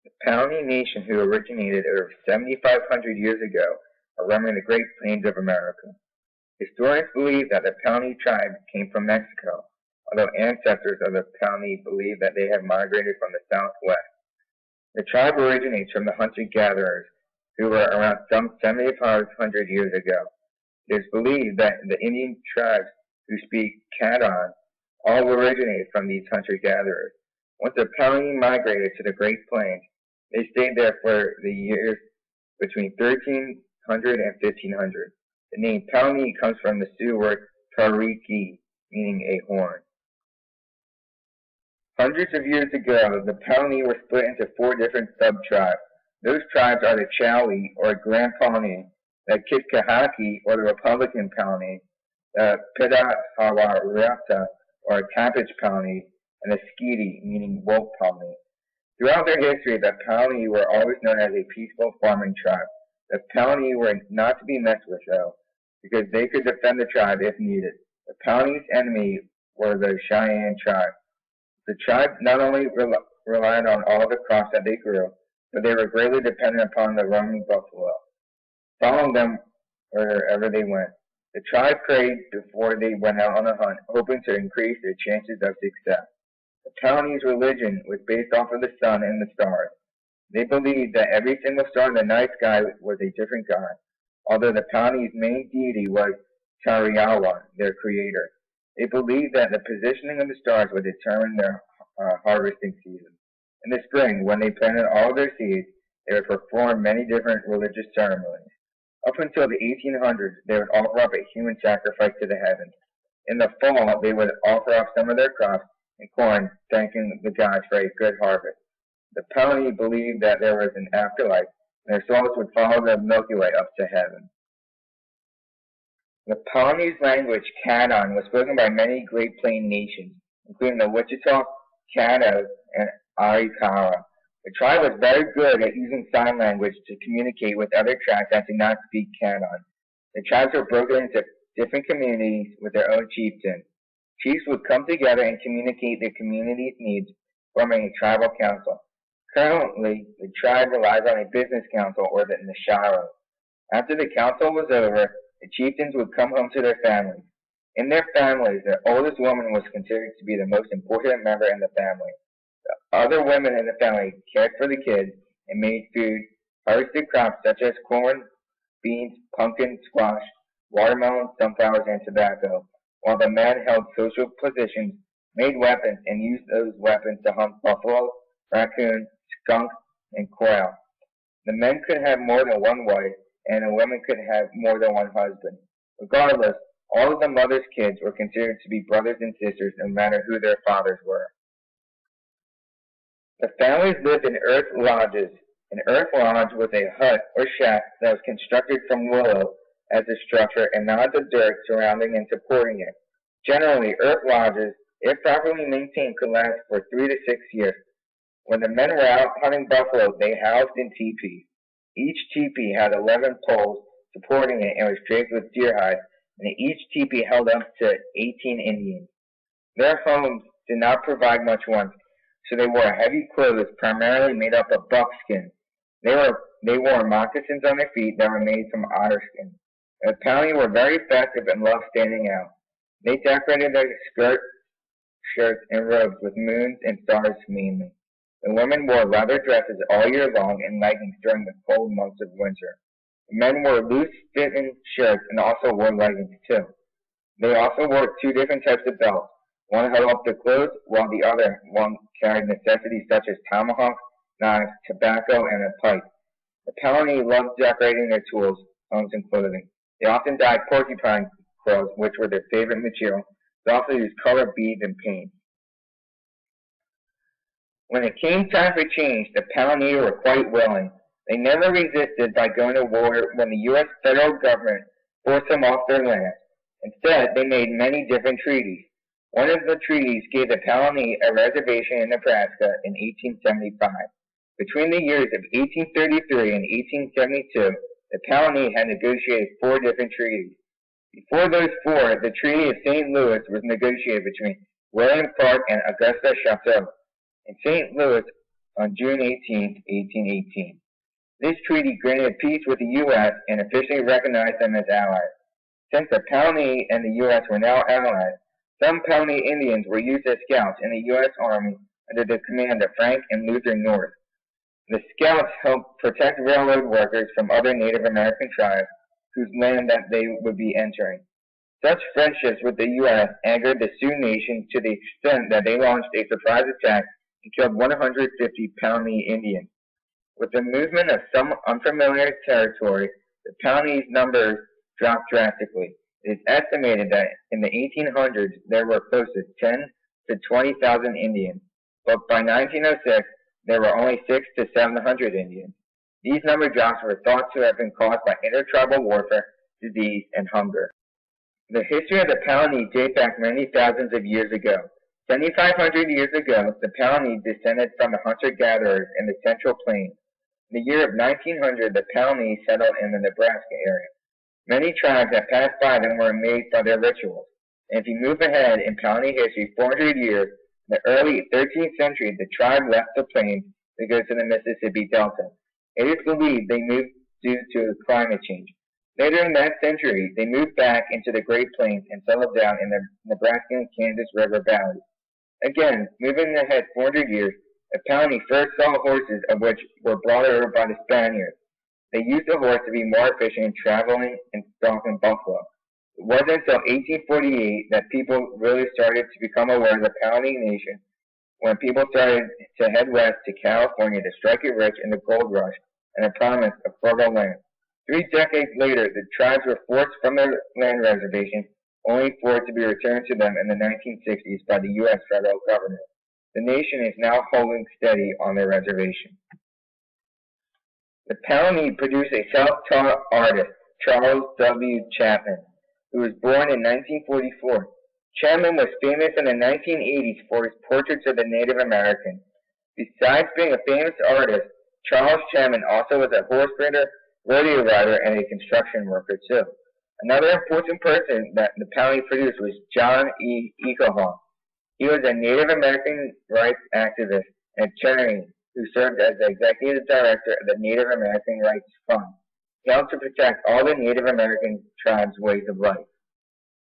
The Pawnee Nation, who originated over 7,500 years ago, are roaming the Great Plains of America. Historians believe that the Pawnee tribe came from Mexico, although ancestors of the Pawnee believe that they have migrated from the southwest. The tribe originates from the hunter-gatherers, who were around some 7,500 years ago. It is believed that the Indian tribes who speak Khadan all originated from these hunter-gatherers. Once the Pawnee migrated to the Great Plains, they stayed there for the years between 1300 and 1500. The name Pawnee comes from the Sioux word tariki, meaning a horn. Hundreds of years ago, the Pawnee were split into 4 different sub-tribes. Those tribes are the Chowee, or Grand Pawnee, the Kitkahaki, or the Republican Pawnee, the Pitahawarata, or Cabbage Pawnee, and the Skeety, meaning Wolf Pawnee. Throughout their history, the Pawnee were always known as a peaceful farming tribe. The Pawnee were not to be messed with, though, because they could defend the tribe if needed. The Pawnee's enemy were the Cheyenne tribe. The tribe not only relied on all the crops that they grew, but they were greatly dependent upon the roaming buffalo, following them wherever they went. The tribe prayed before they went out on a hunt, hoping to increase their chances of success. The Pawnee's religion was based off of the sun and the stars. They believed that every single star in the night sky was a different god, although the Pawnee's main deity was Tariawa, their creator. They believed that the positioning of the stars would determine their harvesting season. In the spring, when they planted all their seeds, they would perform many different religious ceremonies. Up until the 1800s, they would offer up a human sacrifice to the heavens. In the fall, they would offer up some of their crops and corn, thanking the gods for a good harvest. The Pawnee believed that there was an afterlife, and their souls would follow the Milky Way up to heaven. The Pawnee's language, Khadan, was spoken by many Great Plains nations, including the Wichita, Caddo, and Arikara. The tribe was very good at using sign language to communicate with other tribes that did not speak Khadan. The tribes were broken into different communities with their own chieftains. Chiefs would come together and communicate their community's needs, forming a tribal council. Currently, the tribe relies on a business council or the Nasharo. After the council was over, the chieftains would come home to their families. In their families, the oldest woman was considered to be the most important member in the family. The other women in the family cared for the kids and made food, harvested crops such as corn, beans, pumpkin, squash, watermelon, sunflowers, and tobacco, while the men held social positions, made weapons, and used those weapons to hunt buffalo, raccoon, skunk, and quail. The men could have more than one wife, and the women could have more than one husband. Regardless, all of the mother's kids were considered to be brothers and sisters no matter who their fathers were. The families lived in earth lodges. An earth lodge was a hut or shack that was constructed from willow as a structure and mounted the dirt surrounding and supporting it. Generally, earth lodges, if properly maintained, could last for 3 to 6 years. When the men were out hunting buffalo, they housed in teepees. Each teepee had 11 poles supporting it and was draped with deer hide, and each teepee held up to 18 Indians. Their homes did not provide much warmth, so they wore heavy clothes primarily made up of buckskin. They wore moccasins on their feet that were made from otter skin. The Pawnee were very festive and loved standing out. They decorated their skirts, shirts, and robes with moons and stars mainly. The women wore leather dresses all year long and leggings during the cold months of winter. The men wore loose-fitting shirts and also wore leggings too. They also wore 2 different types of belts. One held up the clothes, while the other one carried necessities such as tomahawks, knives, tobacco, and a pipe. The Pawnee loved decorating their tools, homes, and clothing. They often dyed porcupine quills, which were their favorite material. They also used colored beads and paint. When it came time for change, the Pawnee were quite willing. They never resisted by going to war when the U.S. federal government forced them off their land. Instead, they made many different treaties. One of the treaties gave the Pawnee a reservation in Nebraska in 1875. Between the years of 1833 and 1872, the Pawnee had negotiated 4 different treaties. Before those 4, the Treaty of St. Louis was negotiated between William Clark and Augusta Chateau. In St. Louis, on June 18, 1818. This treaty granted peace with the U.S. and officially recognized them as allies. Since the Pawnee and the U.S. were now allies, some Pawnee Indians were used as scouts in the U.S. Army under the command of Frank and Luther North. The scouts helped protect railroad workers from other Native American tribes whose land that they would be entering. Such friendships with the U.S. angered the Sioux Nation to the extent that they launched a surprise attack and killed 150 Pawnee Indians. With the movement of some unfamiliar territory, the Pawnee's numbers dropped drastically. It is estimated that in the 1800s there were close to 10 to 20,000 Indians, but by 1906 there were only 600 to 700 Indians. These number drops were thought to have been caused by intertribal warfare, disease, and hunger. The history of the Pawnee dates back many thousands of years ago. 7,500 years ago, the Pawnee descended from the hunter-gatherers in the Central Plains. In the year of 1900, the Pawnee settled in the Nebraska area. Many tribes that passed by them were amazed by their rituals. And if you move ahead in Pawnee history 400 years, in the early 13th century, the tribe left the plains to go to the Mississippi Delta. It is believed they moved due to climate change. Later in that century, they moved back into the Great Plains and settled down in the Nebraska and Kansas River valleys. Again, moving ahead 400 years, the Pawnee first saw horses, of which were brought over by the Spaniards. They used the horse to be more efficient in traveling and stalking buffalo. It wasn't until 1848 that people really started to become aware of the Pawnee Nation, when people started to head west to California to strike it rich in the gold rush and the promise of fertile land. 3 decades later, the tribes were forced from their land reservation, only for it to be returned to them in the 1960s by the U.S. federal government. The nation is now holding steady on their reservation. The Pawnee produced a self-taught artist, Charles W. Chapman, who was born in 1944. Chapman was famous in the 1980s for his portraits of the Native Americans. Besides being a famous artist, Charles Chapman also was a horse rider, rodeo rider, and a construction worker too. Another important person that the Pawnee produced was John E. Ecohawk. He was a Native American rights activist and attorney who served as the executive director of the Native American Rights Fund. He helped to protect all the Native American tribes' ways of life.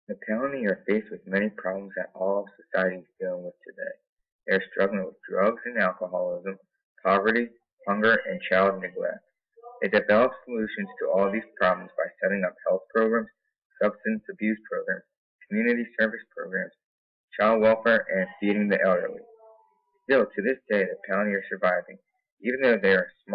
The Pawnee are faced with many problems that all of society is dealing with today. They are struggling with drugs and alcoholism, poverty, hunger, and child neglect. They develop solutions to all these problems by setting up health programs, substance abuse programs, community service programs, child welfare, and feeding the elderly. Still, to this day, the Pawnee are surviving, even though they are small.